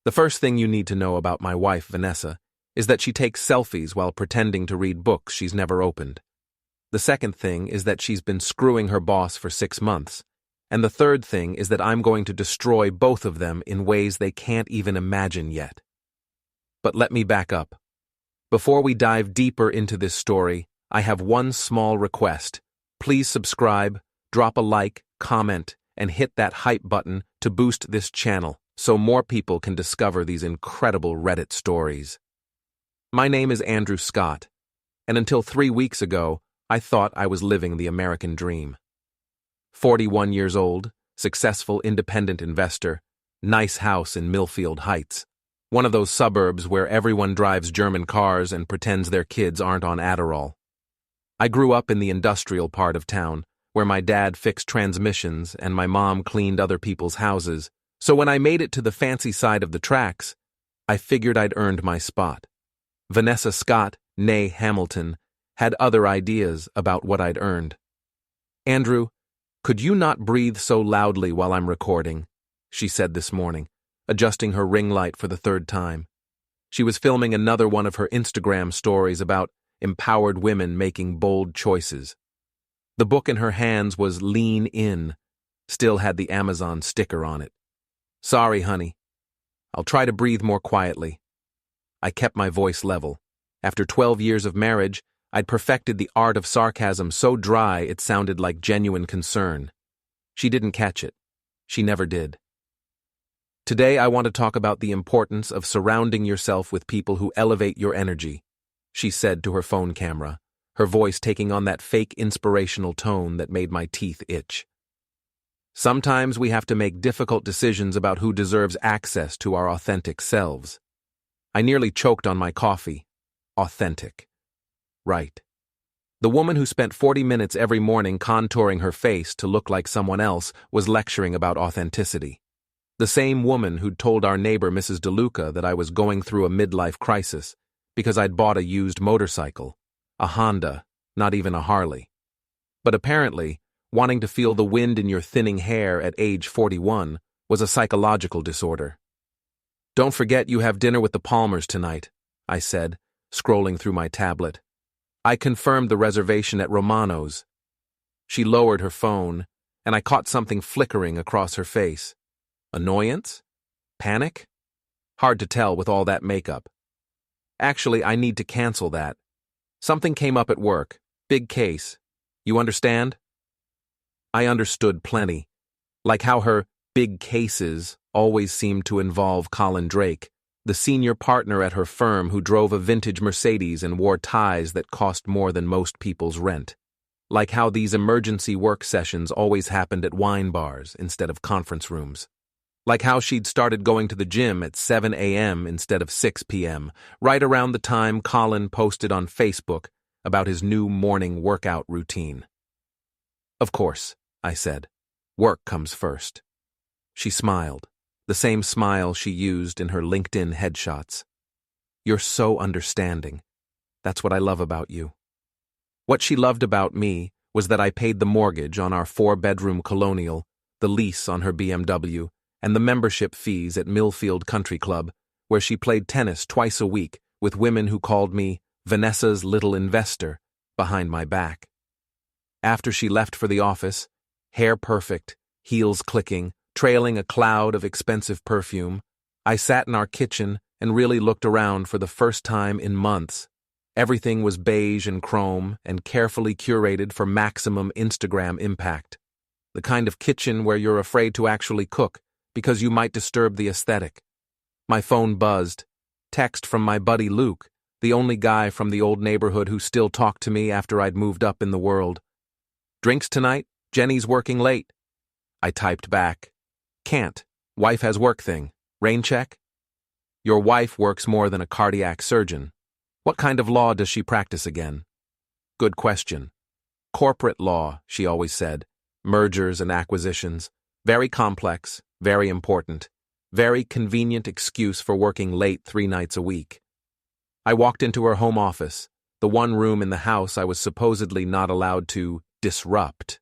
The first thing you need to know about my wife, Vanessa, is that she takes selfies while pretending to read books she's never opened. The second thing is that she's been screwing her boss for 6 months. And the third thing is that I'm going to destroy both of them in ways they can't even imagine yet. But let me back up. Before we dive deeper into this story, I have one small request. Please subscribe, drop a like, comment, and hit that hype button to boost this channel so more people can discover these incredible Reddit stories. My name is Andrew Scott, and until 3 weeks ago, I thought I was living the American dream. 41 years old, successful independent investor, nice house in Millfield Heights, one of those suburbs where everyone drives German cars and pretends their kids aren't on Adderall. I grew up in the industrial part of town, where my dad fixed transmissions and my mom cleaned other people's houses, so when I made it to the fancy side of the tracks, I figured I'd earned my spot. Vanessa Scott, née Hamilton, had other ideas about what I'd earned. "Andrew, could you not breathe so loudly while I'm recording?" she said this morning, adjusting her ring light for the third time. She was filming another one of her Instagram stories about empowered women making bold choices. The book in her hands was Lean In, still had the Amazon sticker on it. "Sorry, honey. I'll try to breathe more quietly." I kept my voice level. After 12 years of marriage, I'd perfected the art of sarcasm so dry it sounded like genuine concern. She didn't catch it. She never did. Today I want to talk about the importance of surrounding yourself with people who elevate your energy, she said to her phone camera, her voice taking on that fake inspirational tone that made my teeth itch. Sometimes we have to make difficult decisions about who deserves access to our authentic selves. I nearly choked on my coffee. Authentic. Right. The woman who spent 40 minutes every morning contouring her face to look like someone else was lecturing about authenticity. The same woman who'd told our neighbor Mrs. DeLuca that I was going through a midlife crisis because I'd bought a used motorcycle, a Honda, not even a Harley. But apparently, wanting to feel the wind in your thinning hair at age 41 was a psychological disorder. "Don't forget you have dinner with the Palmers tonight," I said, scrolling through my tablet. I confirmed the reservation at Romano's. She lowered her phone, and I caught something flickering across her face. Annoyance? Panic? Hard to tell with all that makeup. "Actually, I need to cancel that. Something came up at work. Big case. You understand?" I understood plenty. Like how her big cases always seemed to involve Colin Drake, the senior partner at her firm who drove a vintage Mercedes and wore ties that cost more than most people's rent. Like how these emergency work sessions always happened at wine bars instead of conference rooms. Like how she'd started going to the gym at 7 a.m. instead of 6 p.m., right around the time Colin posted on Facebook about his new morning workout routine. "Of course," I said. "Work comes first." She smiled, the same smile she used in her LinkedIn headshots. "You're so understanding. That's what I love about you." What she loved about me was that I paid the mortgage on our 4-bedroom colonial, the lease on her BMW, and the membership fees at Millfield Country Club, where she played tennis twice a week with women who called me Vanessa's little investor behind my back. After she left for the office, hair perfect, heels clicking, trailing a cloud of expensive perfume, I sat in our kitchen and really looked around for the first time in months. Everything was beige and chrome and carefully curated for maximum Instagram impact. The kind of kitchen where you're afraid to actually cook because you might disturb the aesthetic. My phone buzzed. Text from my buddy Luke, the only guy from the old neighborhood who still talked to me after I'd moved up in the world. "Drinks tonight? Jenny's working late." I typed back. "Can't. Wife has work thing. Rain check?" "Your wife works more than a cardiac surgeon. What kind of law does she practice again?" "Good question. Corporate law," she always said. "Mergers and acquisitions. Very complex, very important. Very convenient excuse for working late 3 nights a week." I walked into her home office, the one room in the house I was supposedly not allowed to disrupt.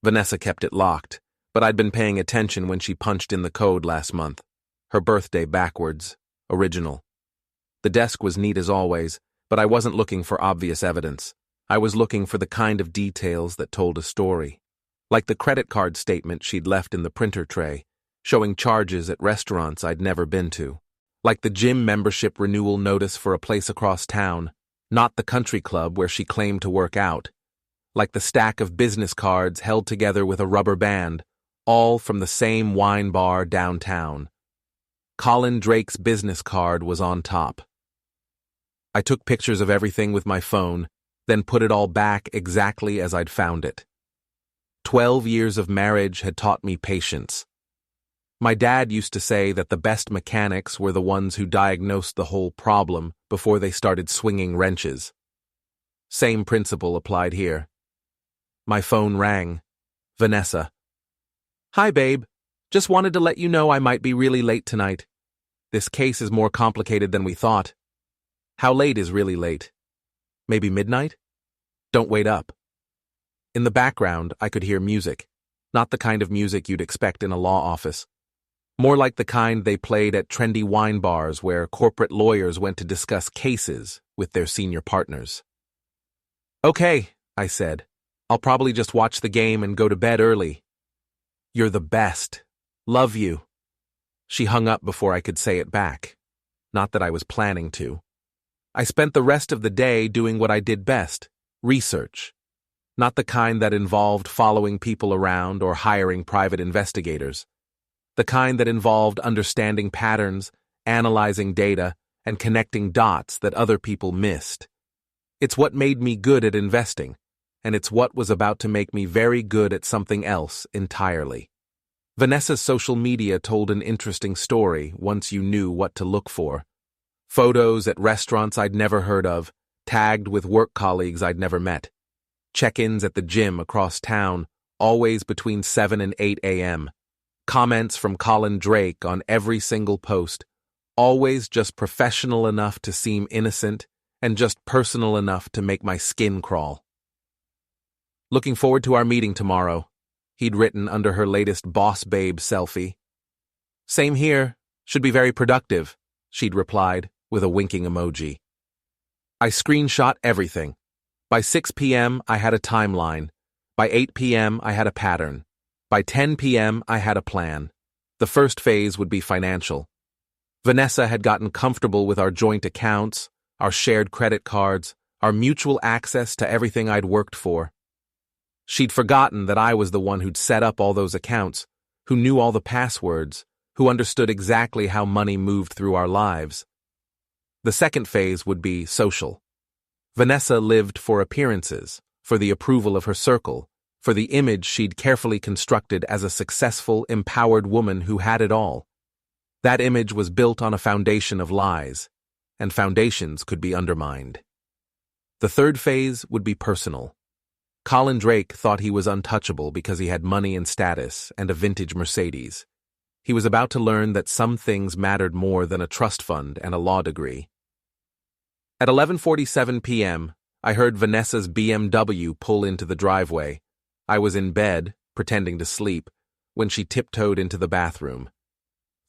Vanessa kept it locked, but I'd been paying attention when she punched in the code last month. her birthday backwards, original. The desk was neat as always, but I wasn't looking for obvious evidence. I was looking for the kind of details that told a story. Like the credit card statement she'd left in the printer tray, showing charges at restaurants I'd never been to. Like the gym membership renewal notice for a place across town, not the country club where she claimed to work out. Like the stack of business cards held together with a rubber band, all from the same wine bar downtown. Colin Drake's business card was on top. I took pictures of everything with my phone, then put it all back exactly as I'd found it. 12 years of marriage had taught me patience. My dad used to say that the best mechanics were the ones who diagnosed the whole problem before they started swinging wrenches. Same principle applied here. My phone rang. Vanessa. Hi, babe. Just wanted to let you know I might be really late tonight. This case is more complicated than we thought. How late is really late? Maybe midnight? Don't wait up. In the background, I could hear music. Not the kind of music you'd expect in a law office. More like the kind they played at trendy wine bars where corporate lawyers went to discuss cases with their senior partners. Okay, I said. I'll probably just watch the game and go to bed early. You're the best. Love you. She hung up before I could say it back. Not that I was planning to. I spent the rest of the day doing what I did best, research. Not the kind that involved following people around or hiring private investigators. The kind that involved understanding patterns, analyzing data, and connecting dots that other people missed. It's what made me good at investing, and it's what was about to make me very good at something else entirely. Vanessa's social media told an interesting story once you knew what to look for. Photos at restaurants I'd never heard of, tagged with work colleagues I'd never met. Check-ins at the gym across town, always between 7 and 8 a.m. Comments from Colin Drake on every single post, always just professional enough to seem innocent and just personal enough to make my skin crawl. Looking forward to our meeting tomorrow, he'd written under her latest boss babe selfie. Same here, should be very productive, she'd replied with a winking emoji. I screenshot everything. By 6 p.m. I had a timeline. By 8 p.m. I had a pattern. By 10 p.m. I had a plan. The first phase would be financial. Vanessa had gotten comfortable with our joint accounts, our shared credit cards, our mutual access to everything I'd worked for. She'd forgotten that I was the one who'd set up all those accounts, who knew all the passwords, who understood exactly how money moved through our lives. The second phase would be social. Vanessa lived for appearances, for the approval of her circle, for the image she'd carefully constructed as a successful, empowered woman who had it all. That image was built on a foundation of lies, and foundations could be undermined. The third phase would be personal. Colin Drake thought he was untouchable because he had money and status and a vintage Mercedes. He was about to learn that some things mattered more than a trust fund and a law degree. At 11:47 p.m., I heard Vanessa's BMW pull into the driveway. I was in bed, pretending to sleep, when she tiptoed into the bathroom.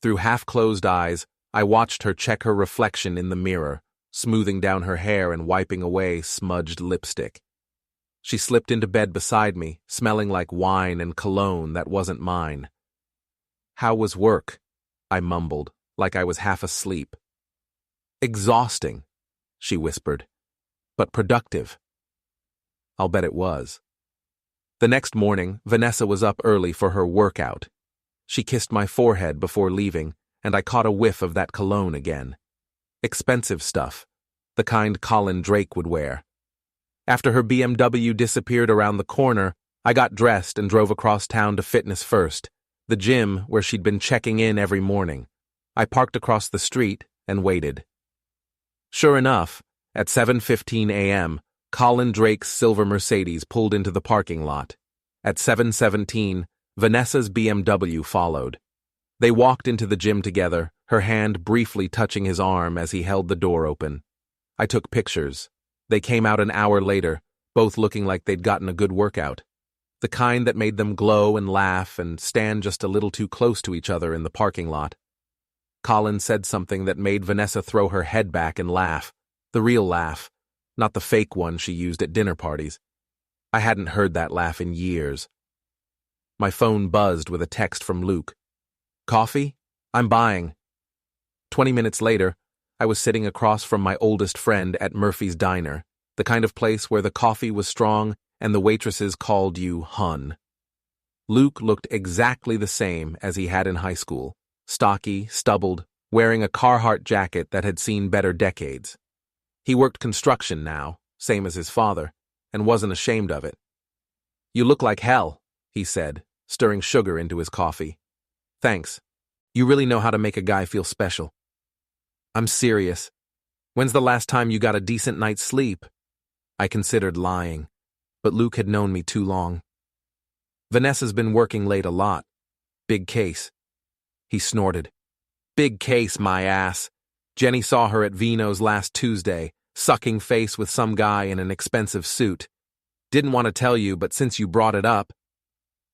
Through half-closed eyes, I watched her check her reflection in the mirror, smoothing down her hair and wiping away smudged lipstick. She slipped into bed beside me, smelling like wine and cologne that wasn't mine. How was work? I mumbled, like I was half asleep. Exhausting, she whispered, but productive. I'll bet it was. The next morning, Vanessa was up early for her workout. She kissed my forehead before leaving, and I caught a whiff of that cologne again. Expensive stuff, the kind Colin Drake would wear. After her BMW disappeared around the corner, I got dressed and drove across town to Fitness First, the gym where she'd been checking in every morning. I parked across the street and waited. Sure enough, at 7:15 a.m., Colin Drake's silver Mercedes pulled into the parking lot. At 7:17, Vanessa's BMW followed. They walked into the gym together, her hand briefly touching his arm as he held the door open. I took pictures. They came out an hour later, both looking like they'd gotten a good workout. The kind that made them glow and laugh and stand just a little too close to each other in the parking lot. Colin said something that made Vanessa throw her head back and laugh. The real laugh, not the fake one she used at dinner parties. I hadn't heard that laugh in years. My phone buzzed with a text from Luke. "Coffee? I'm buying." 20 minutes later, I was sitting across from my oldest friend at Murphy's Diner, the kind of place where the coffee was strong and the waitresses called you hun. Luke looked exactly the same as he had in high school, stocky, stubbled, wearing a Carhartt jacket that had seen better decades. He worked construction now, same as his father, and wasn't ashamed of it. "You look like hell," he said, stirring sugar into his coffee. "Thanks. You really know how to make a guy feel special." "I'm serious. When's the last time you got a decent night's sleep?" I considered lying, but Luke had known me too long. "Vanessa's been working late a lot. Big case." He snorted. "Big case, my ass. Jenny saw her at Vino's last Tuesday, sucking face with some guy in an expensive suit. Didn't want to tell you, but since you brought it up..."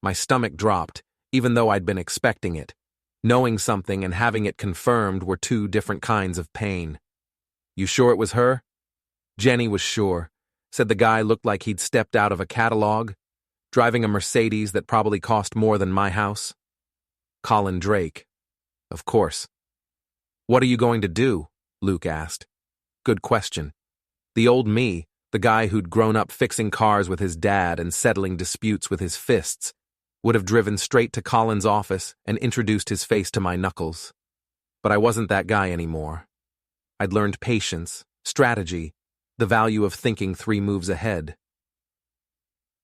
My stomach dropped, even though I'd been expecting it. Knowing something and having it confirmed were two different kinds of pain. "You sure it was her?" Jenny was sure. Said the guy looked like he'd stepped out of a catalog, driving a Mercedes that probably cost more than my house. Colin Drake. Of course. "What are you going to do?" Luke asked. Good question. The old me, the guy who'd grown up fixing cars with his dad and settling disputes with his fists, would have driven straight to Colin's office and introduced his face to my knuckles. But I wasn't that guy anymore. I'd learned patience, strategy, the value of thinking 3 moves ahead.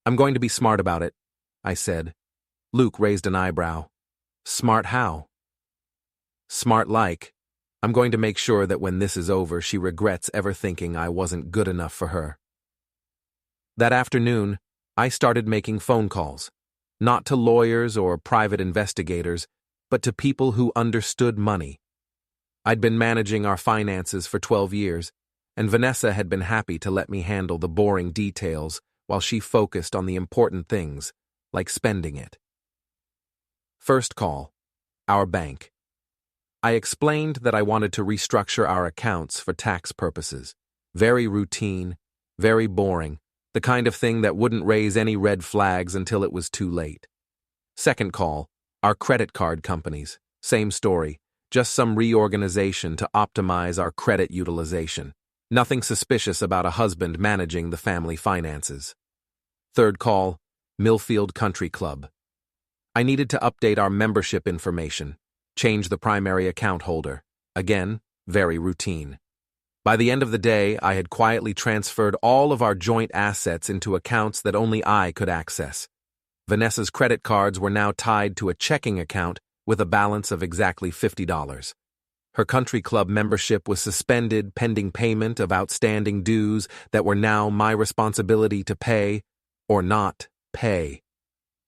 "I'm going to be smart about it," I said. Luke raised an eyebrow. "Smart how?" "Smart like, I'm going to make sure that when this is over she regrets ever thinking I wasn't good enough for her." That afternoon, I started making phone calls. Not to lawyers or private investigators, but to people who understood money. I'd been managing our finances for 12 years, and Vanessa had been happy to let me handle the boring details while she focused on the important things, like spending it. First call, our bank. I explained that I wanted to restructure our accounts for tax purposes. Very routine, very boring. The kind of thing that wouldn't raise any red flags until it was too late. Second call, our credit card companies. Same story, just some reorganization to optimize our credit utilization. Nothing suspicious about a husband managing the family finances. Third call, Millfield Country Club. I needed to update our membership information, change the primary account holder. Again, very routine. By the end of the day, I had quietly transferred all of our joint assets into accounts that only I could access. Vanessa's credit cards were now tied to a checking account with a balance of exactly $50. Her country club membership was suspended pending payment of outstanding dues that were now my responsibility to pay or not pay.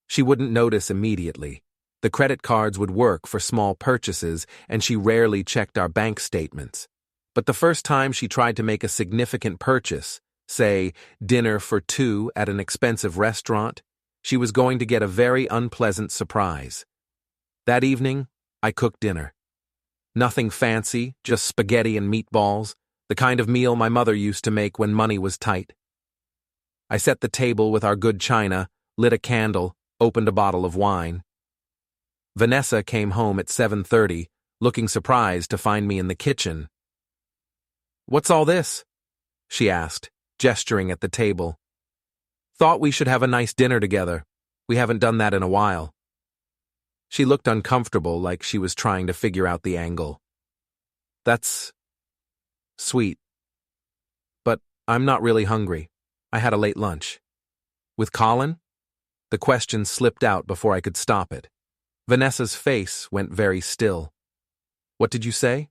She wouldn't notice immediately. The credit cards would work for small purchases, and she rarely checked our bank statements. But the first time she tried to make a significant purchase, say, dinner for 2 at an expensive restaurant, she was going to get a very unpleasant surprise. That evening, I cooked dinner. Nothing fancy, just spaghetti and meatballs, the kind of meal my mother used to make when money was tight. I set the table with our good china, lit a candle, opened a bottle of wine. Vanessa came home at 7:30, looking surprised to find me in the kitchen. "What's all this?" she asked, gesturing at the table. "Thought we should have a nice dinner together. We haven't done that in a while." She looked uncomfortable, like she was trying to figure out the angle. "That's sweet. But I'm not really hungry. I had a late lunch." "With Colin?" The question slipped out before I could stop it. Vanessa's face went very still. "What did you say?"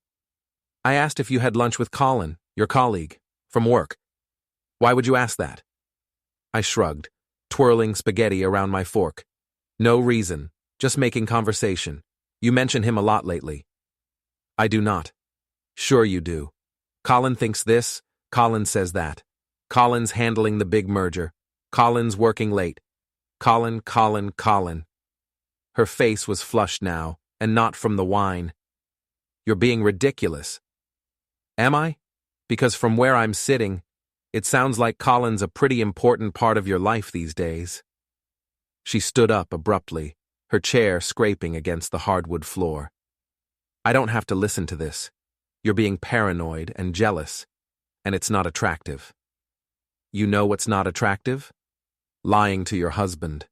"I asked if you had lunch with Colin, your colleague, from work." "Why would you ask that?" I shrugged, twirling spaghetti around my fork. "No reason, just making conversation. You mention him a lot lately." "I do not." "Sure you do. Colin thinks this, Colin says that. Colin's handling the big merger. Colin's working late. Colin. Her face was flushed now, and not from the wine. You're being ridiculous. Am I? Because from where I'm sitting, it sounds like Colin's a pretty important part of your life these days. She stood up abruptly, her chair scraping against the hardwood floor. I don't have to listen to this. You're being paranoid and jealous, and it's not attractive. You know what's not attractive? Lying to your husband.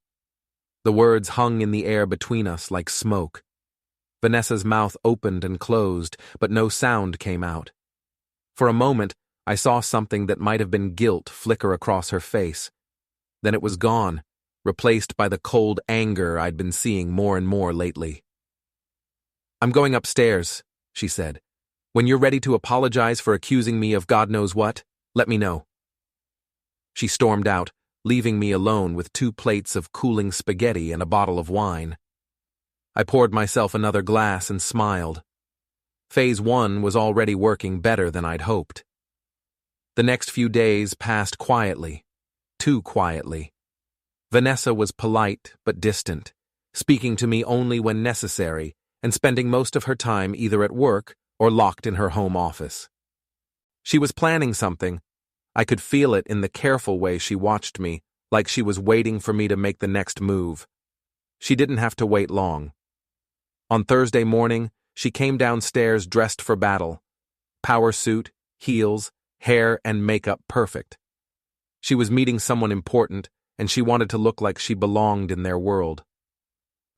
The words hung in the air between us like smoke. Vanessa's mouth opened and closed, but no sound came out. For a moment, I saw something that might have been guilt flicker across her face. Then it was gone, replaced by the cold anger I'd been seeing more and more lately. I'm going upstairs, she said. When you're ready to apologize for accusing me of God knows what, let me know. She stormed out, leaving me alone with 2 plates of cooling spaghetti and a bottle of wine. I poured myself another glass and smiled. Phase 1 was already working better than I'd hoped. The next few days passed quietly, too quietly. Vanessa was polite but distant, speaking to me only when necessary and spending most of her time either at work or locked in her home office. She was planning something. I could feel it in the careful way she watched me, like she was waiting for me to make the next move. She didn't have to wait long. On Thursday morning, she came downstairs dressed for battle. Power suit, heels, hair, and makeup perfect. She was meeting someone important, and she wanted to look like she belonged in their world.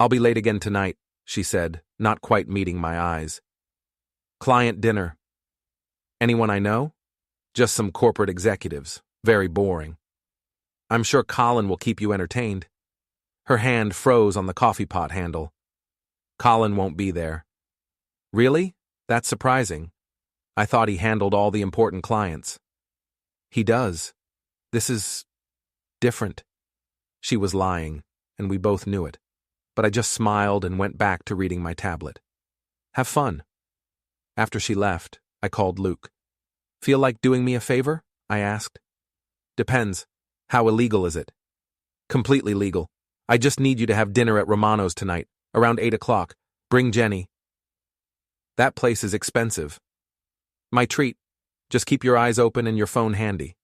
I'll be late again tonight, she said, not quite meeting my eyes. Client dinner. Anyone I know? Just some corporate executives. Very boring. I'm sure Colin will keep you entertained. Her hand froze on the coffee pot handle. Colin won't be there. Really? That's surprising. I thought he handled all the important clients. He does. This is different. She was lying, and we both knew it. But I just smiled and went back to reading my tablet. Have fun. After she left, I called Luke. Feel like doing me a favor? I asked. Depends. How illegal is it? Completely legal. I just need you to have dinner at Romano's tonight, around 8 o'clock. Bring Jenny. That place is expensive. My treat. Just keep your eyes open and your phone handy.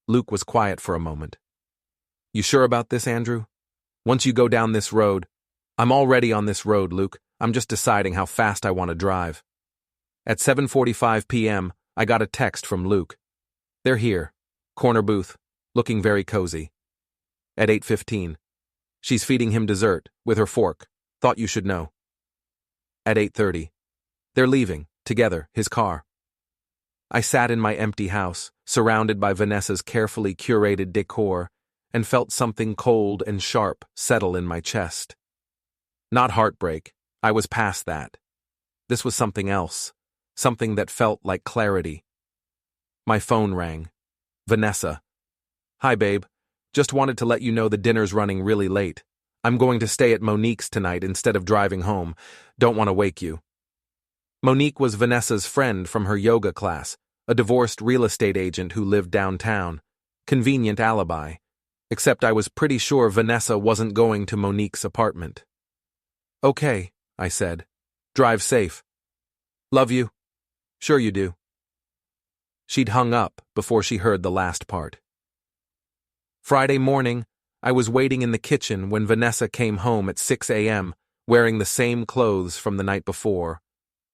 Luke was quiet for a moment. You sure about this, Andrew? Once you go down this road, I'm already on this road, Luke. I'm just deciding how fast I want to drive. At 7:45 p.m., I got a text from Luke. They're here. Corner booth. Looking very cozy. At 8:15. She's feeding him dessert, with her fork. Thought you should know. At 8:30. They're leaving, together, his car. I sat in my empty house, surrounded by Vanessa's carefully curated decor, and felt something cold and sharp settle in my chest. Not heartbreak. I was past that. This was something else. Something that felt like clarity. My phone rang. Vanessa. Hi, babe. Just wanted to let you know the dinner's running really late. I'm going to stay at Monique's tonight instead of driving home. Don't want to wake you. Monique was Vanessa's friend from her yoga class, a divorced real estate agent who lived downtown. Convenient alibi. Except I was pretty sure Vanessa wasn't going to Monique's apartment. Okay, I said. Drive safe. Love you. Sure you do. She'd hung up before she heard the last part. Friday morning, I was waiting in the kitchen when Vanessa came home at 6 a.m., wearing the same clothes from the night before.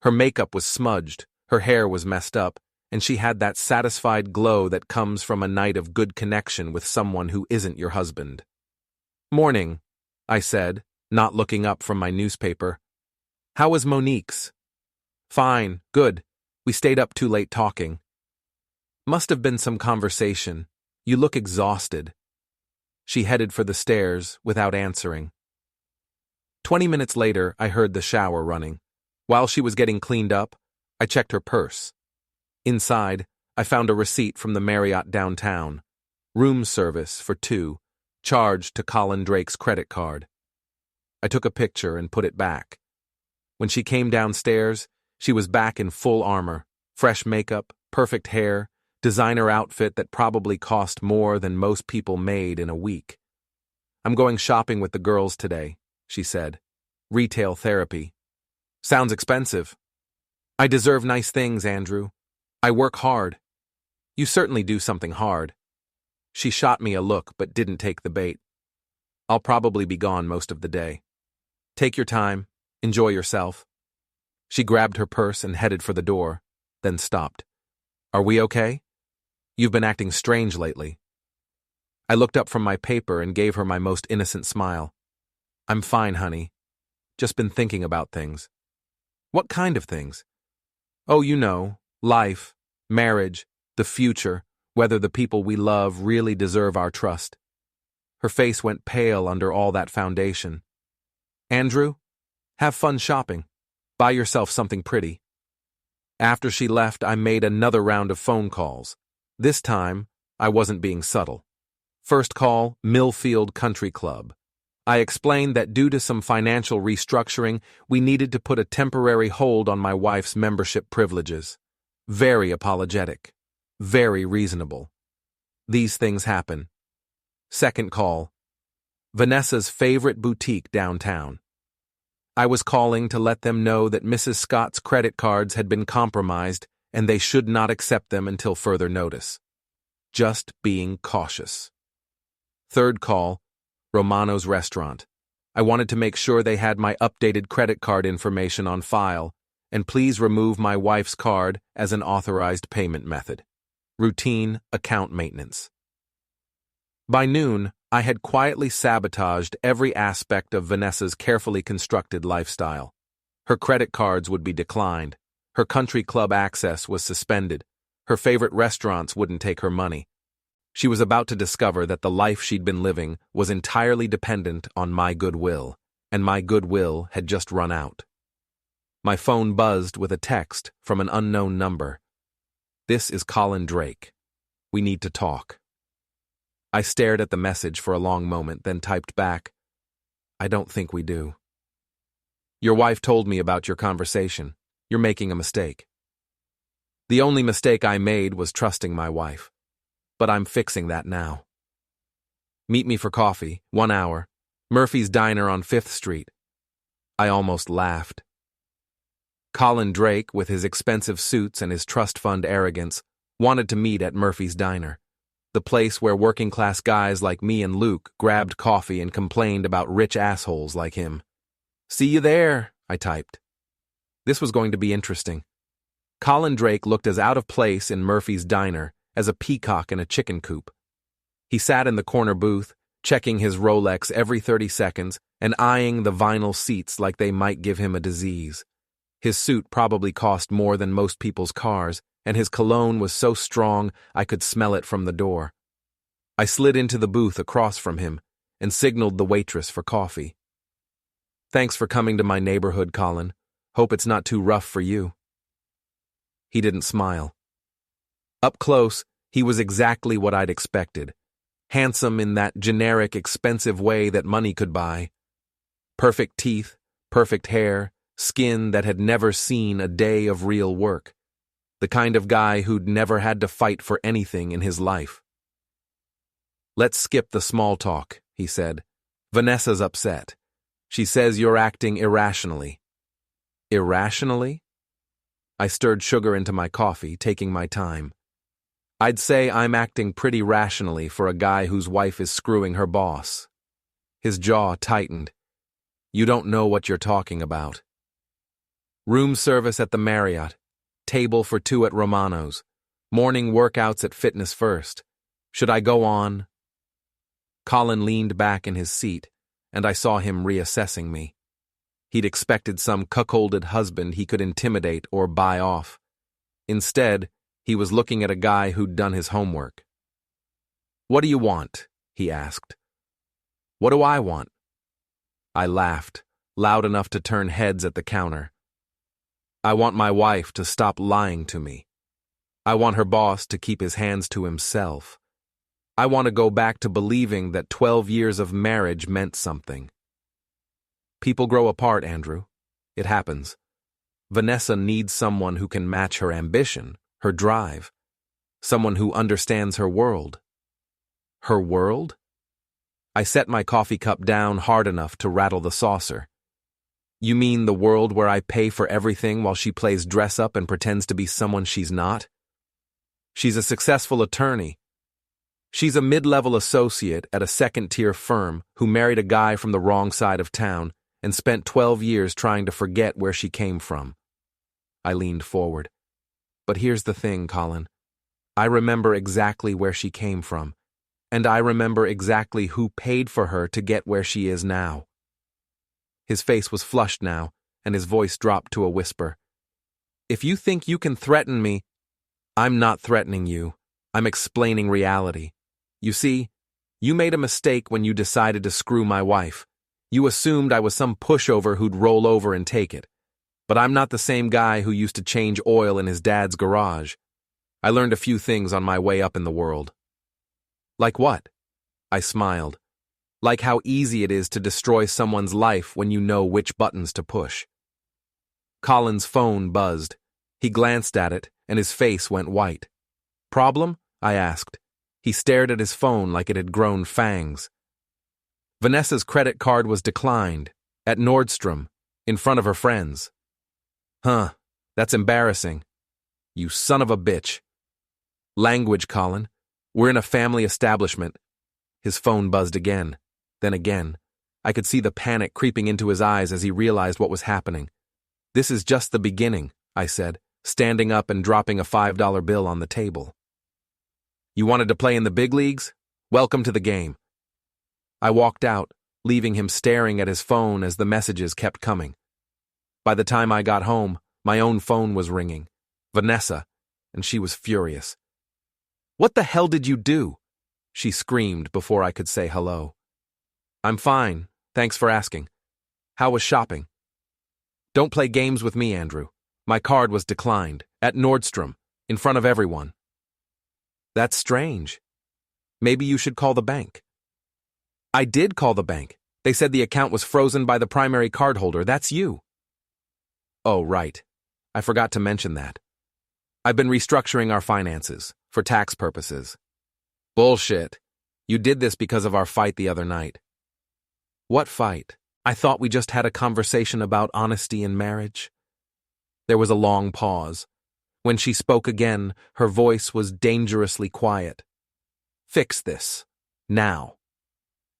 Her makeup was smudged, her hair was messed up, and she had that satisfied glow that comes from a night of good connection with someone who isn't your husband. Morning, I said, not looking up from my newspaper. How was Monique's? Fine, good. We stayed up too late talking. Must have been some conversation. You look exhausted. She headed for the stairs without answering. 20 minutes later, I heard the shower running. While she was getting cleaned up, I checked her purse. Inside, I found a receipt from the Marriott downtown. Room service for 2, charged to Colin Drake's credit card. I took a picture and put it back. When she came downstairs, she was back in full armor, fresh makeup, perfect hair, designer outfit that probably cost more than most people made in a week. I'm going shopping with the girls today, she said. Retail therapy. Sounds expensive. I deserve nice things, Andrew. I work hard. You certainly do something hard. She shot me a look but didn't take the bait. I'll probably be gone most of the day. Take your time. Enjoy yourself. She grabbed her purse and headed for the door, then stopped. Are we okay? You've been acting strange lately. I looked up from my paper and gave her my most innocent smile. I'm fine, honey. Just been thinking about things. What kind of things? Oh, you know, life, marriage, the future, whether the people we love really deserve our trust. Her face went pale under all that foundation. Andrew, have fun shopping. Buy yourself something pretty. After she left, I made another round of phone calls. This time, I wasn't being subtle. First call, Millfield Country Club. I explained that due to some financial restructuring, we needed to put a temporary hold on my wife's membership privileges. Very apologetic. Very reasonable. These things happen. Second call, Vanessa's favorite boutique downtown. I was calling to let them know that Mrs. Scott's credit cards had been compromised and they should not accept them until further notice. Just being cautious. Third call, Romano's restaurant. I wanted to make sure they had my updated credit card information on file, and please remove my wife's card as an authorized payment method. Routine account maintenance. By noon, I had quietly sabotaged every aspect of Vanessa's carefully constructed lifestyle. Her credit cards would be declined. Her country club access was suspended. Her favorite restaurants wouldn't take her money. She was about to discover that the life she'd been living was entirely dependent on my goodwill, and my goodwill had just run out. My phone buzzed with a text from an unknown number. This is Colin Drake. We need to talk. I stared at the message for a long moment, then typed back, I don't think we do. Your wife told me about your conversation. You're making a mistake. The only mistake I made was trusting my wife. But I'm fixing that now. Meet me for coffee, 1 hour. Murphy's Diner on 5th Street. I almost laughed. Colin Drake, with his expensive suits and his trust fund arrogance, wanted to meet at Murphy's Diner, the place where working-class guys like me and Luke grabbed coffee and complained about rich assholes like him. See you there, I typed. This was going to be interesting. Colin Drake looked as out of place in Murphy's Diner as a peacock in a chicken coop. He sat in the corner booth, checking his Rolex every 30 seconds and eyeing the vinyl seats like they might give him a disease. His suit probably cost more than most people's cars, and his cologne was so strong I could smell it from the door. I slid into the booth across from him and signaled the waitress for coffee. Thanks for coming to my neighborhood, Colin. Hope it's not too rough for you. He didn't smile. Up close, he was exactly what I'd expected. Handsome in that generic, expensive way that money could buy. Perfect teeth, perfect hair, skin that had never seen a day of real work. The kind of guy who'd never had to fight for anything in his life. Let's skip the small talk, he said. Vanessa's upset. She says you're acting irrationally. Irrationally? I stirred sugar into my coffee, taking my time. I'd say I'm acting pretty rationally for a guy whose wife is screwing her boss. His jaw tightened. You don't know what you're talking about. Room service at the Marriott. Table for 2 at Romano's. Morning workouts at Fitness First. Should I go on? Colin leaned back in his seat, and I saw him reassessing me. He'd expected some cuckolded husband he could intimidate or buy off. Instead, he was looking at a guy who'd done his homework. What do you want? He asked. What do I want? I laughed, loud enough to turn heads at the counter. I want my wife to stop lying to me. I want her boss to keep his hands to himself. I want to go back to believing that 12 years of marriage meant something. People grow apart, Andrew. It happens. Vanessa needs someone who can match her ambition, her drive. Someone who understands her world. Her world? I set my coffee cup down hard enough to rattle the saucer. You mean the world where I pay for everything while she plays dress-up and pretends to be someone she's not? She's a successful attorney. She's a mid-level associate at a second-tier firm who married a guy from the wrong side of town and spent 12 years trying to forget where she came from. I leaned forward. But here's the thing, Colin. I remember exactly where she came from, and I remember exactly who paid for her to get where she is now. His face was flushed now, and his voice dropped to a whisper. If you think you can threaten me, I'm not threatening you. I'm explaining reality. You see, you made a mistake when you decided to screw my wife. You assumed I was some pushover who'd roll over and take it. But I'm not the same guy who used to change oil in his dad's garage. I learned a few things on my way up in the world. Like what? I smiled. Like how easy it is to destroy someone's life when you know which buttons to push. Colin's phone buzzed. He glanced at it, and his face went white. Problem? I asked. He stared at his phone like it had grown fangs. Vanessa's credit card was declined, at Nordstrom, in front of her friends. Huh, that's embarrassing. You son of a bitch. Language, Colin. We're in a family establishment. His phone buzzed again, then again. I could see the panic creeping into his eyes as he realized what was happening. This is just the beginning, I said, standing up and dropping a $5 bill on the table. You wanted to play in the big leagues? Welcome to the game. I walked out, leaving him staring at his phone as the messages kept coming. By the time I got home, my own phone was ringing. Vanessa, and she was furious. What the hell did you do? She screamed before I could say hello. I'm fine, thanks for asking. How was shopping? Don't play games with me, Andrew. My card was declined, at Nordstrom, in front of everyone. That's strange. Maybe you should call the bank. I did call the bank. They said the account was frozen by the primary cardholder. That's you. Oh, right. I forgot to mention that. I've been restructuring our finances, for tax purposes. Bullshit. You did this because of our fight the other night. What fight? I thought we just had a conversation about honesty in marriage. There was a long pause. When she spoke again, her voice was dangerously quiet. Fix this. Now.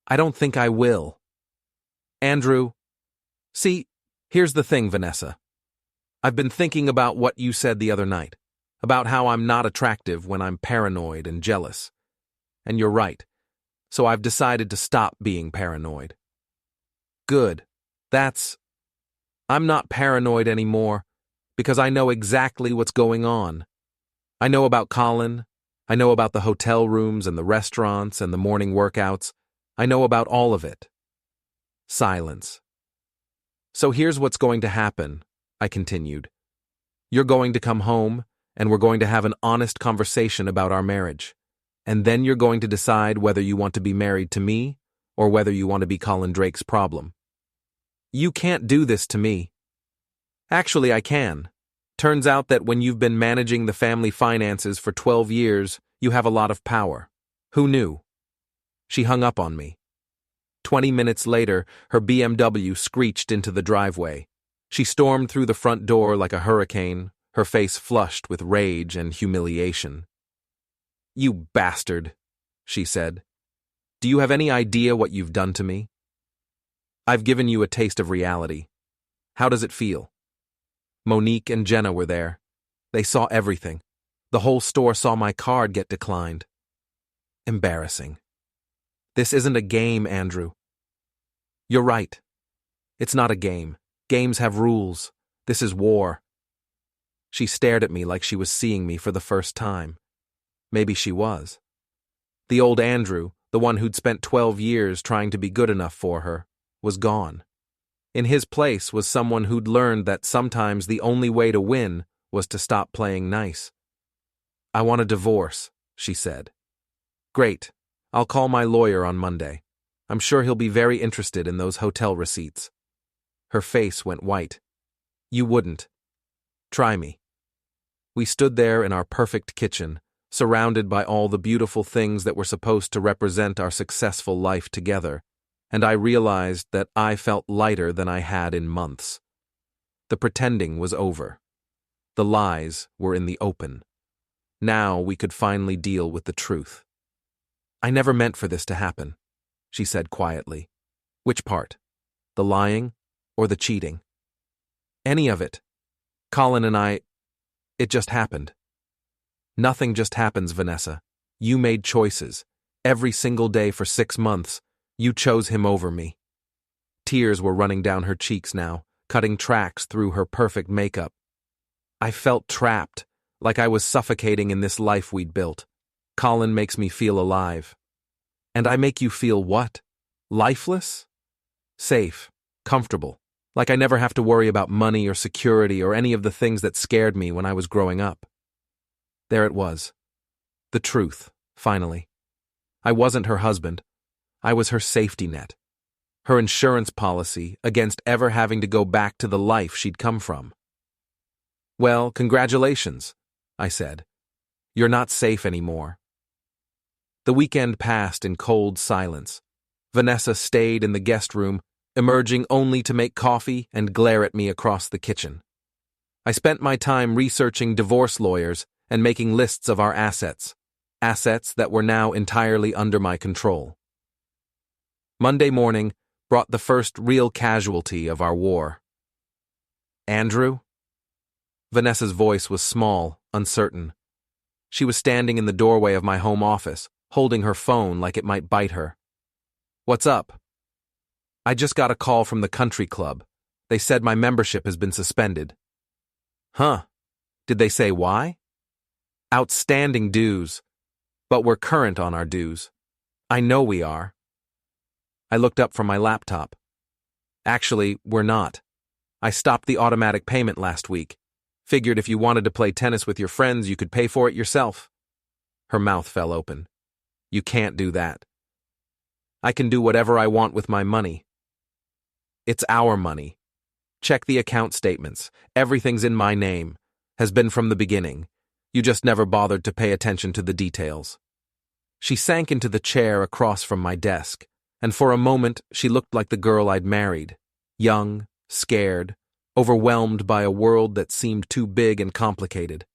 I don't think I will. Andrew. See, here's the thing, Vanessa. I've been thinking about what you said the other night, about how I'm not attractive when I'm paranoid and jealous. And you're right, so I've decided to stop being paranoid. Good. I'm not paranoid anymore, because I know exactly what's going on. I know about Colin, I know about the hotel rooms and the restaurants and the morning workouts. I know about all of it. Silence. So here's what's going to happen, I continued. You're going to come home, and we're going to have an honest conversation about our marriage. And then you're going to decide whether you want to be married to me or whether you want to be Colin Drake's problem. You can't do this to me. Actually, I can. Turns out that when you've been managing the family finances for 12 years, you have a lot of power. Who knew? She hung up on me. 20 minutes later, her BMW screeched into the driveway. She stormed through the front door like a hurricane, her face flushed with rage and humiliation. You bastard, she said. Do you have any idea what you've done to me? I've given you a taste of reality. How does it feel? Monique and Jenna were there. They saw everything. The whole store saw my card get declined. Embarrassing. This isn't a game, Andrew. You're right. It's not a game. Games have rules. This is war. She stared at me like she was seeing me for the first time. Maybe she was. The old Andrew, the one who'd spent 12 years trying to be good enough for her, was gone. In his place was someone who'd learned that sometimes the only way to win was to stop playing nice. I want a divorce, she said. Great. I'll call my lawyer on Monday. I'm sure he'll be very interested in those hotel receipts. Her face went white. You wouldn't. Try me. We stood there in our perfect kitchen, surrounded by all the beautiful things that were supposed to represent our successful life together, and I realized that I felt lighter than I had in months. The pretending was over. The lies were in the open. Now we could finally deal with the truth. "I never meant for this to happen," she said quietly. "Which part? The lying or the cheating?" "Any of it. Colin and it just happened." "Nothing just happens, Vanessa. You made choices. Every single day for 6 months, you chose him over me." Tears were running down her cheeks now, cutting tracks through her perfect makeup. I felt trapped, like I was suffocating in this life we'd built. "Colin makes me feel alive." "And I make you feel what? Lifeless?" "Safe, comfortable, like I never have to worry about money or security or any of the things that scared me when I was growing up." There it was. The truth, finally. I wasn't her husband. I was her safety net. Her insurance policy against ever having to go back to the life she'd come from. "Well, congratulations," I said. "You're not safe anymore." The weekend passed in cold silence. Vanessa stayed in the guest room, emerging only to make coffee and glare at me across the kitchen. I spent my time researching divorce lawyers and making lists of our assets that were now entirely under my control. Monday morning brought the first real casualty of our war. "Andrew?" Vanessa's voice was small, uncertain. She was standing in the doorway of my home office, holding her phone like it might bite her. "What's up?" "I just got a call from the country club. They said my membership has been suspended." "Huh. Did they say why?" "Outstanding dues. But we're current on our dues." "I know we are." I looked up from my laptop. "Actually, we're not. I stopped the automatic payment last week. Figured if you wanted to play tennis with your friends, you could pay for it yourself." Her mouth fell open. "You can't do that." "I can do whatever I want with my money." "It's our money. Check the account statements. Everything's in my name. Has been from the beginning. You just never bothered to pay attention to the details." She sank into the chair across from my desk, and for a moment she looked like the girl I'd married. Young, scared, overwhelmed by a world that seemed too big and complicated.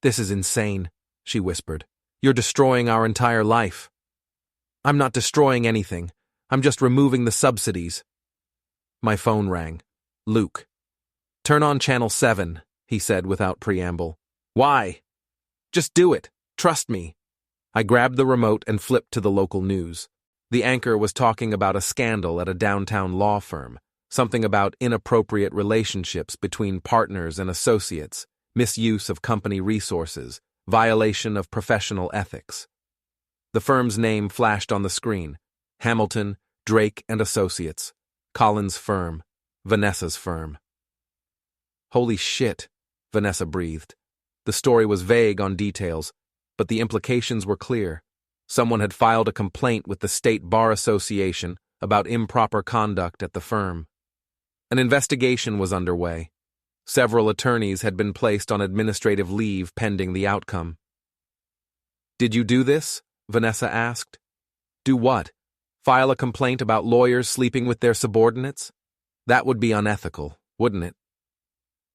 "This is insane," she whispered. "You're destroying our entire life." "I'm not destroying anything. I'm just removing the subsidies." My phone rang. Luke. "Turn on channel 7, he said without preamble. "Why?" "Just do it. Trust me." I grabbed the remote and flipped to the local news. The anchor was talking about a scandal at a downtown law firm, something about inappropriate relationships between partners and associates, misuse of company resources, violation of professional ethics. The firm's name flashed on the screen: Hamilton, Drake and Associates, Colin's firm, Vanessa's firm. "Holy shit," Vanessa breathed. The story was vague on details, but the implications were clear. Someone had filed a complaint with the State Bar Association about improper conduct at the firm. An investigation was underway. Several attorneys had been placed on administrative leave pending the outcome. "Did you do this?" Vanessa asked. "Do what? File a complaint about lawyers sleeping with their subordinates? That would be unethical, wouldn't it?"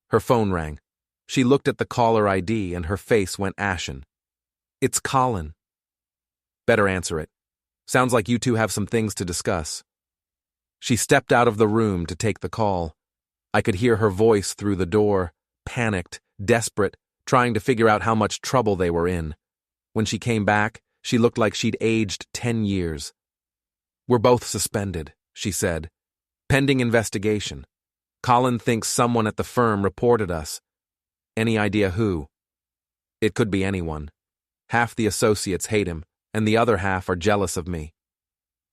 Her phone rang. She looked at the caller ID and her face went ashen. "It's Colin." "Better answer it. Sounds like you two have some things to discuss." She stepped out of the room to take the call. I could hear her voice through the door, panicked, desperate, trying to figure out how much trouble they were in. When she came back, she looked like she'd aged 10 years. "We're both suspended," she said. "Pending investigation. Colin thinks someone at the firm reported us. Any idea who?" "It could be anyone. Half the associates hate him, and the other half are jealous of me.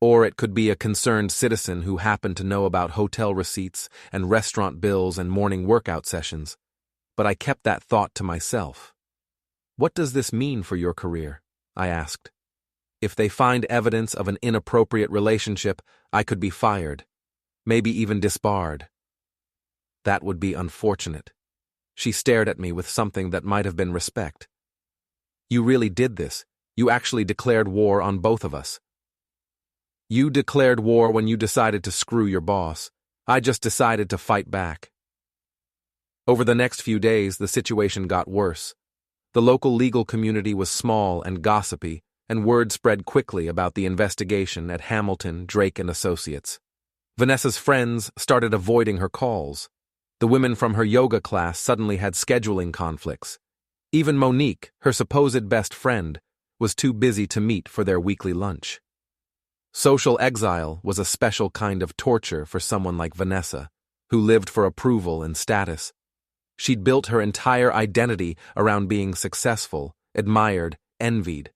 Or it could be a concerned citizen who happened to know about hotel receipts and restaurant bills and morning workout sessions. But I kept that thought to myself." "What does this mean for your career?" I asked. "If they find evidence of an inappropriate relationship, I could be fired, maybe even disbarred." "That would be unfortunate." She stared at me with something that might have been respect. "You really did this. You actually declared war on both of us." You declared war when you decided to screw your boss. I just decided to fight back. Over the next few days, the situation got worse. The local legal community was small and gossipy, and word spread quickly about the investigation at Hamilton, Drake and Associates. Vanessa's friends started avoiding her calls. The women from her yoga class suddenly had scheduling conflicts. Even Monique, her supposed best friend, was too busy to meet for their weekly lunch. Social exile was a special kind of torture for someone like Vanessa, who lived for approval and status. She'd built her entire identity around being successful, admired, envied.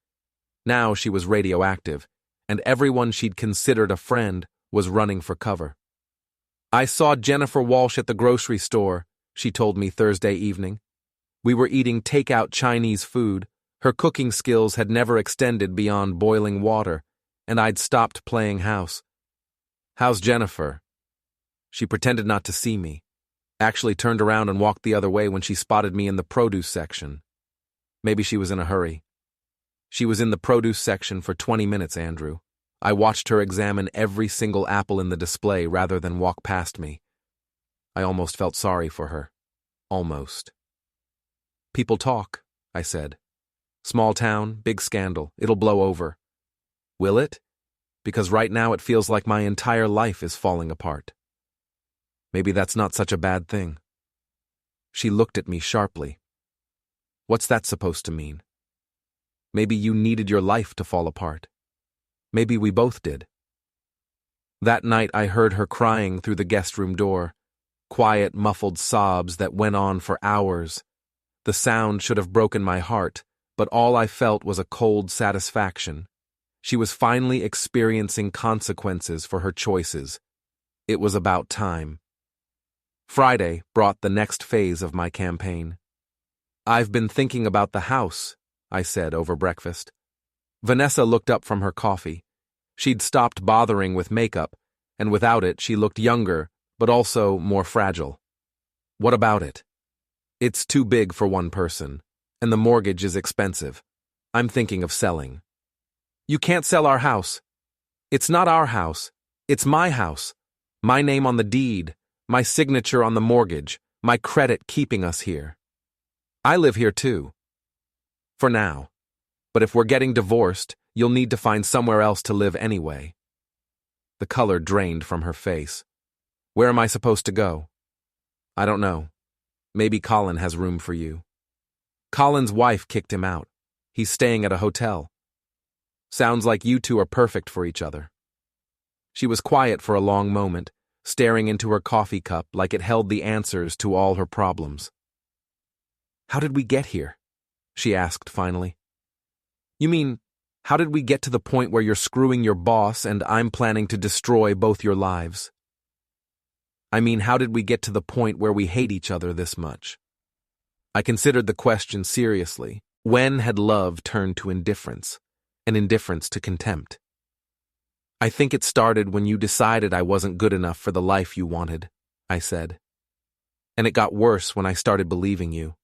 Now she was radioactive, and everyone she'd considered a friend was running for cover. "I saw Jennifer Walsh at the grocery store," she told me Thursday evening. "We were eating takeout Chinese food. Her cooking skills had never extended beyond boiling water, and I'd stopped playing house." "How's Jennifer?" She pretended not to see me, actually turned around and walked the other way when she spotted me in the produce section. Maybe she was in a hurry. She was in the produce section for 20 minutes, Andrew. I watched her examine every single apple in the display rather than walk past me. I almost felt sorry for her. Almost. "People talk," I said. "Small town, big scandal. It'll blow over." "Will it? Because right now it feels like my entire life is falling apart." "Maybe that's not such a bad thing." She looked at me sharply. "What's that supposed to mean?" "Maybe you needed your life to fall apart. Maybe we both did." That night I heard her crying through the guest room door, quiet, muffled sobs that went on for hours. The sound should have broken my heart, but all I felt was a cold satisfaction. She was finally experiencing consequences for her choices. It was about time. Friday brought the next phase of my campaign. "I've been thinking about the house," I said over breakfast. Vanessa looked up from her coffee. She'd stopped bothering with makeup, and without it she looked younger, but also more fragile. "What about it?" "It's too big for one person, and the mortgage is expensive. I'm thinking of selling." "You can't sell our house." "It's not our house. It's my house. My name on the deed, my signature on the mortgage, my credit keeping us here. I live here too. For now. But if we're getting divorced, you'll need to find somewhere else to live anyway." The color drained from her face. "Where am I supposed to go?" "I don't know. Maybe Colin has room for you." "Colin's wife kicked him out. He's staying at a hotel." "Sounds like you two are perfect for each other." She was quiet for a long moment, staring into her coffee cup like it held the answers to all her problems. "How did we get here?" she asked finally. "You mean, how did we get to the point where you're screwing your boss and I'm planning to destroy both your lives?" "I mean, how did we get to the point where we hate each other this much?" I considered the question seriously. When had love turned to indifference, and indifference to contempt? "I think it started when you decided I wasn't good enough for the life you wanted," I said. "And it got worse when I started believing you."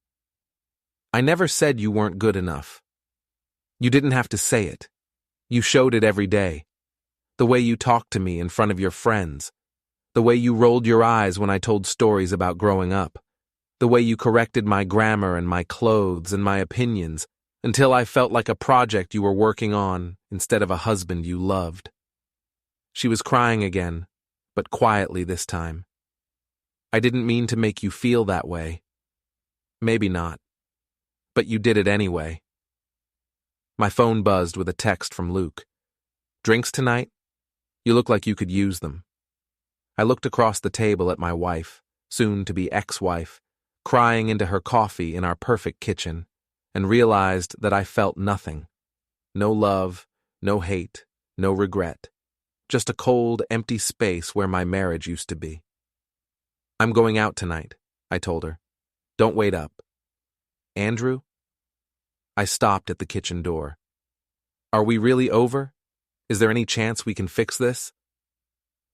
"I never said you weren't good enough. You didn't have to say it. You showed it every day. The way you talked to me in front of your friends. The way you rolled your eyes when I told stories about growing up. The way you corrected my grammar and my clothes and my opinions until I felt like a project you were working on instead of a husband you loved." She was crying again, but quietly this time. "I didn't mean to make you feel that way." "Maybe not. But you did it anyway." My phone buzzed with a text from Luke. "Drinks tonight? You look like you could use them." I looked across the table at my wife, soon-to-be ex-wife, crying into her coffee in our perfect kitchen, and realized that I felt nothing. No love, no hate, no regret. Just a cold, empty space where my marriage used to be. "I'm going out tonight," I told her. "Don't wait up." "Andrew?" I stopped at the kitchen door. "Are we really over? Is there any chance we can fix this?"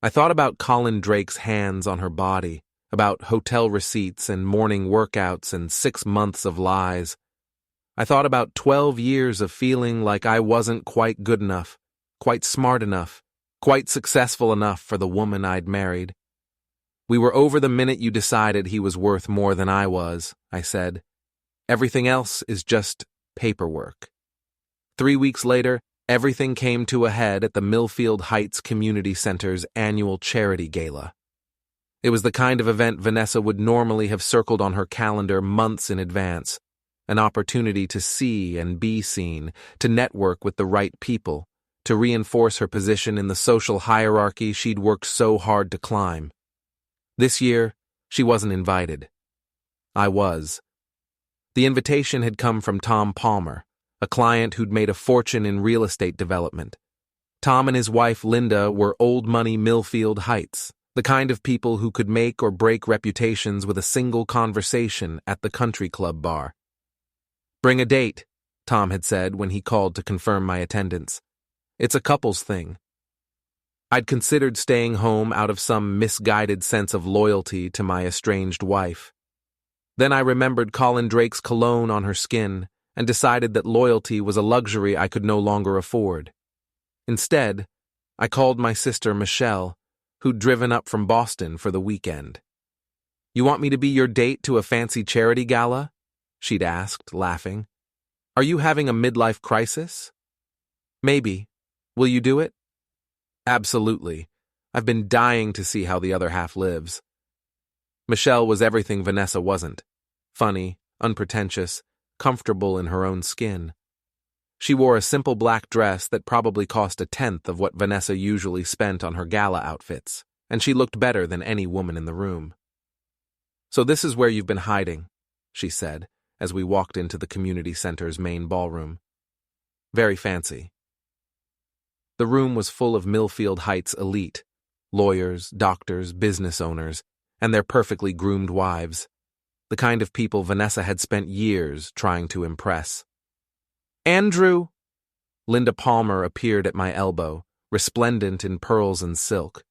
I thought about Colin Drake's hands on her body, about hotel receipts and morning workouts and 6 months of lies. I thought about 12 years of feeling like I wasn't quite good enough, quite smart enough, Quite successful enough for the woman I'd married. We were over the minute you decided he was worth more than I was, I said. Everything else is just paperwork. 3 weeks later, everything came to a head at the Millfield Heights Community Center's annual charity gala. It was the kind of event Vanessa would normally have circled on her calendar months in advance, an opportunity to see and be seen, to network with the right people, to reinforce her position in the social hierarchy she'd worked so hard to climb. This year, she wasn't invited. I was. The invitation had come from Tom Palmer, a client who'd made a fortune in real estate development. Tom and his wife Linda were old-money Millfield Heights, the kind of people who could make or break reputations with a single conversation at the country club bar. "Bring a date," Tom had said when he called to confirm my attendance. "It's a couples thing." I'd considered staying home out of some misguided sense of loyalty to my estranged wife. Then I remembered Colin Drake's cologne on her skin and decided that loyalty was a luxury I could no longer afford. Instead, I called my sister Michelle, who'd driven up from Boston for the weekend. "You want me to be your date to a fancy charity gala?" she'd asked, laughing. "Are you having a midlife crisis?" "Maybe. Will you do it?" "Absolutely. I've been dying to see how the other half lives." Michelle was everything Vanessa wasn't. Funny, unpretentious, comfortable in her own skin. She wore a simple black dress that probably cost 1/10 of what Vanessa usually spent on her gala outfits, and she looked better than any woman in the room. "So this is where you've been hiding," she said, as we walked into the community center's main ballroom. "Very fancy." The room was full of Millfield Heights elite, lawyers, doctors, business owners, and their perfectly groomed wives, the kind of people Vanessa had spent years trying to impress. "Andrew!" Linda Palmer appeared at my elbow, resplendent in pearls and silk.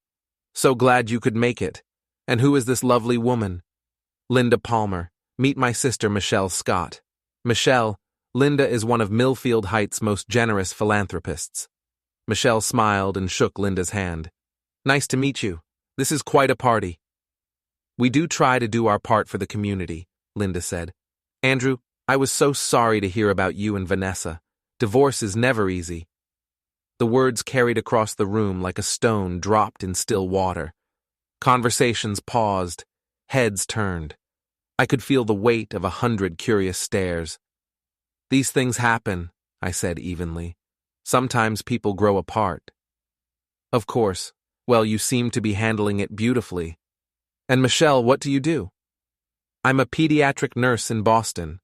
"So glad you could make it. And who is this lovely woman?" "Linda Palmer. Meet my sister Michelle Scott." "Michelle, Linda is one of Millfield Heights' most generous philanthropists." Michelle smiled and shook Linda's hand. "Nice to meet you. This is quite a party." "We do try to do our part for the community," Linda said. "Andrew, I was so sorry to hear about you and Vanessa. Divorce is never easy." The words carried across the room like a stone dropped in still water. Conversations paused, heads turned. I could feel the weight of 100 curious stares. "These things happen," I said evenly. "Sometimes people grow apart." "Of course. Well, you seem to be handling it beautifully. And Michelle, what do you do?" "I'm a pediatric nurse in Boston."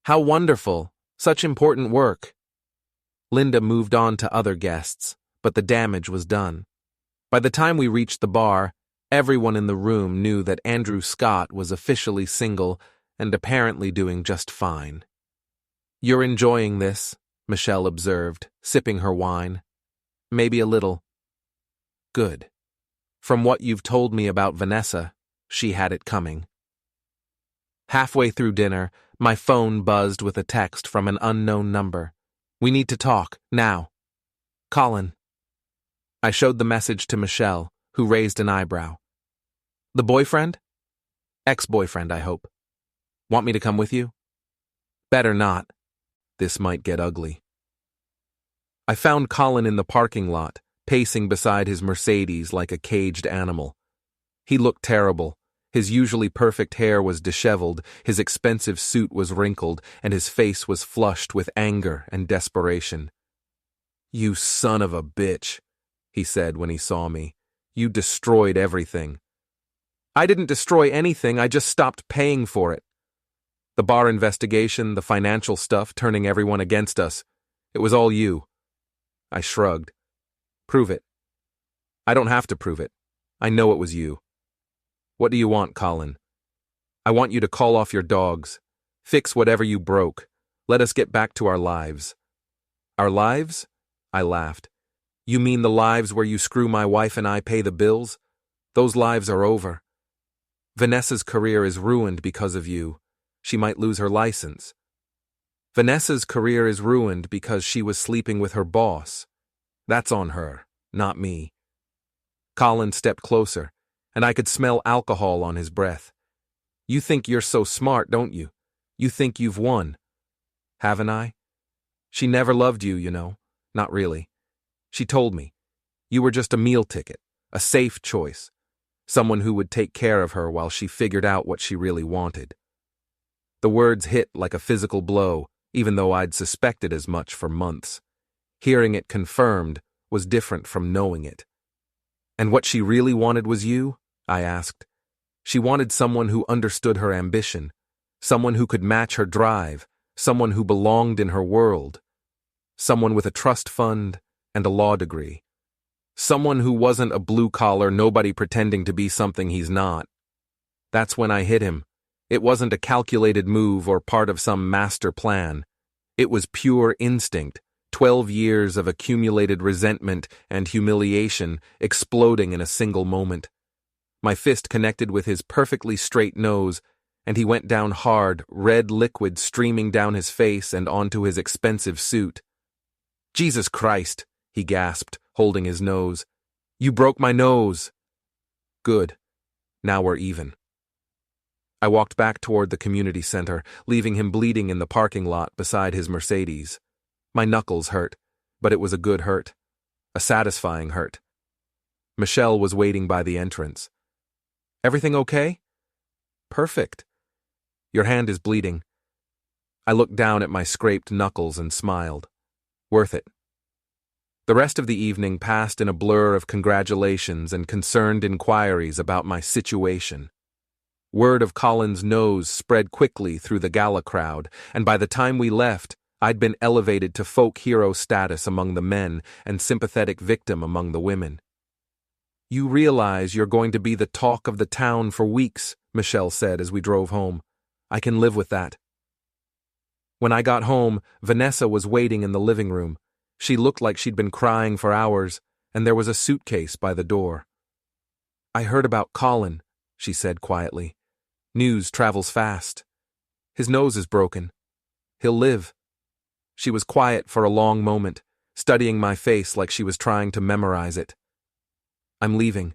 "How wonderful. Such important work." Linda moved on to other guests, but the damage was done. By the time we reached the bar, everyone in the room knew that Andrew Scott was officially single and apparently doing just fine. "You're enjoying this," Michelle observed, sipping her wine. "Maybe a little." "Good. From what you've told me about Vanessa, she had it coming." Halfway through dinner, my phone buzzed with a text from an unknown number. "We need to talk, now. Colin." I showed the message to Michelle, who raised an eyebrow. "The boyfriend?" "Ex-boyfriend, I hope." "Want me to come with you?" "Better not. This might get ugly." I found Colin in the parking lot, pacing beside his Mercedes like a caged animal. He looked terrible. His usually perfect hair was disheveled, his expensive suit was wrinkled, and his face was flushed with anger and desperation. "You son of a bitch," he said when he saw me. "You destroyed everything." "I didn't destroy anything, I just stopped paying for it." "The bar investigation, the financial stuff turning everyone against us. It was all you." I shrugged. "Prove it." "I don't have to prove it. I know it was you." "What do you want, Colin?" "I want you to call off your dogs. Fix whatever you broke. Let us get back to our lives." "Our lives?" I laughed. "You mean the lives where you screw my wife and I pay the bills? Those lives are over. Vanessa's career is ruined because of you. She might lose her license. Vanessa's career is ruined because she was sleeping with her boss. That's on her. not me. Colin stepped closer, and I could smell alcohol on his breath. You think you're so smart, don't you? You think you've won. Haven't I? She never loved you, you know. Not really. She told me. You were just a meal ticket, a safe choice. Someone who would take care of her while she figured out what she really wanted. The words hit like a physical blow, even though I'd suspected as much for months. Hearing it confirmed was different from knowing it. And what she really wanted was you? I asked. She wanted someone who understood her ambition, someone who could match her drive, someone who belonged in her world, someone with a trust fund and a law degree, someone who wasn't a blue-collar nobody pretending to be something he's not. That's when I hit him. It wasn't a calculated move or part of some master plan. It was pure instinct, 12 years of accumulated resentment and humiliation exploding in a single moment. My fist connected with his perfectly straight nose, and he went down hard, red liquid streaming down his face and onto his expensive suit. Jesus Christ, he gasped, holding his nose. You broke my nose. Good. Now we're even. I walked back toward the community center, leaving him bleeding in the parking lot beside his Mercedes. My knuckles hurt, but it was a good hurt. A satisfying hurt. Michelle was waiting by the entrance. Everything okay? Perfect. Your hand is bleeding. I looked down at my scraped knuckles and smiled. Worth it. The rest of the evening passed in a blur of congratulations and concerned inquiries about my situation. Word of Colin's nose spread quickly through the gala crowd, and by the time we left, I'd been elevated to folk hero status among the men and sympathetic victim among the women. You realize you're going to be the talk of the town for weeks, Michelle said as we drove home. I can live with that. When I got home, Vanessa was waiting in the living room. She looked like she'd been crying for hours, and there was a suitcase by the door. I heard about Colin, she said quietly. News travels fast. His nose is broken. He'll live. She was quiet for a long moment, studying my face like she was trying to memorize it. I'm leaving.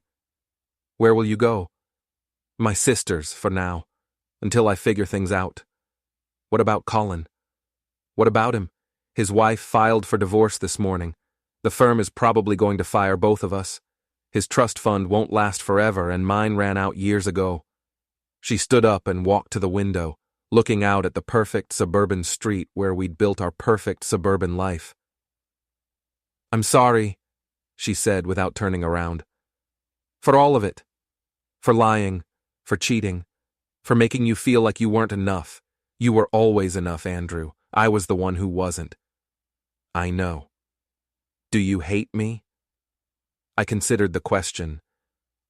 Where will you go? My sister's, for now, until I figure things out. What about Colin? What about him? His wife filed for divorce this morning. The firm is probably going to fire both of us. His trust fund won't last forever, and mine ran out years ago. She stood up and walked to the window, looking out at the perfect suburban street where we'd built our perfect suburban life. I'm sorry, she said without turning around. For all of it. For lying, for cheating, for making you feel like you weren't enough. You were always enough, Andrew. I was the one who wasn't. I know. Do you hate me? I considered the question.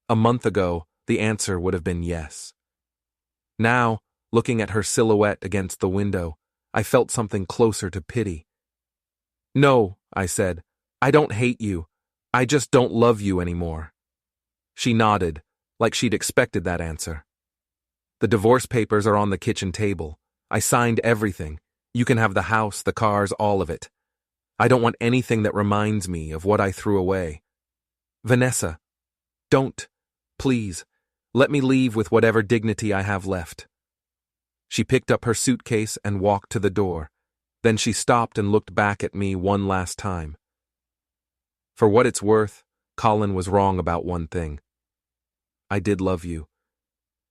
A month ago, the answer would have been yes. Now, looking at her silhouette against the window, I felt something closer to pity. No, I said. I don't hate you. I just don't love you anymore. She nodded, like she'd expected that answer. The divorce papers are on the kitchen table. I signed everything. You can have the house, the cars, all of it. I don't want anything that reminds me of what I threw away. Vanessa, don't, please, let me leave with whatever dignity I have left. She picked up her suitcase and walked to the door. Then she stopped and looked back at me one last time. For what it's worth, Colin was wrong about one thing. I did love you.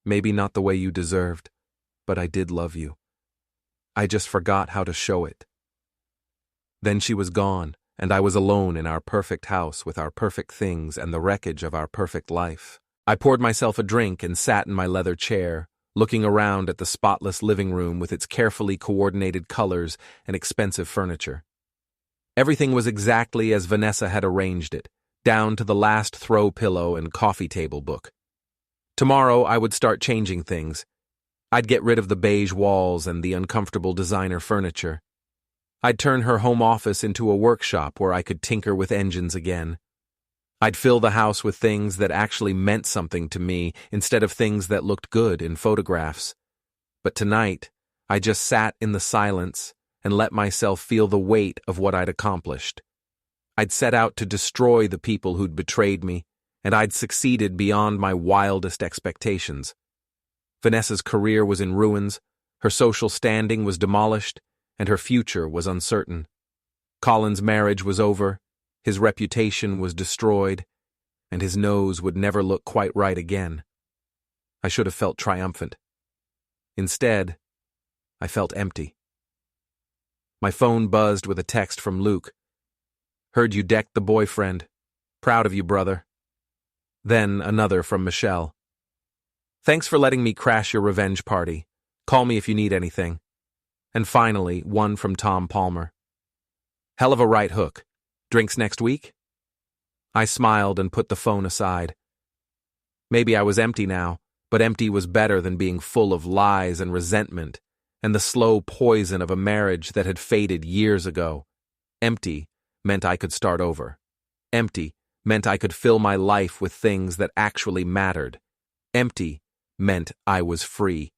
Maybe not the way you deserved, but I did love you. I just forgot how to show it. Then she was gone, and I was alone in our perfect house with our perfect things and the wreckage of our perfect life. I poured myself a drink and sat in my leather chair, looking around at the spotless living room with its carefully coordinated colors and expensive furniture. Everything was exactly as Vanessa had arranged it, down to the last throw pillow and coffee table book. Tomorrow I would start changing things. I'd get rid of the beige walls and the uncomfortable designer furniture. I'd turn her home office into a workshop where I could tinker with engines again. I'd fill the house with things that actually meant something to me instead of things that looked good in photographs. But tonight, I just sat in the silence and let myself feel the weight of what I'd accomplished. I'd set out to destroy the people who'd betrayed me, and I'd succeeded beyond my wildest expectations. Vanessa's career was in ruins, her social standing was demolished, and her future was uncertain. Colin's marriage was over, his reputation was destroyed, and his nose would never look quite right again. I should have felt triumphant. Instead, I felt empty. My phone buzzed with a text from Luke. "Heard you decked the boyfriend. Proud of you, brother." Then another from Michelle. "Thanks for letting me crash your revenge party. Call me if you need anything." And finally, one from Tom Palmer. "Hell of a right hook. Drinks next week?" I smiled and put the phone aside. Maybe I was empty now, but empty was better than being full of lies and resentment and the slow poison of a marriage that had faded years ago. Empty meant I could start over. Empty meant I could fill my life with things that actually mattered. Empty meant I was free.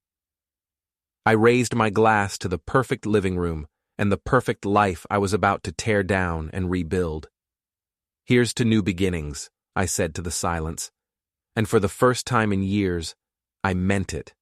I raised my glass to the perfect living room and the perfect life I was about to tear down and rebuild. "Here's to new beginnings," I said to the silence. And for the first time in years, I meant it.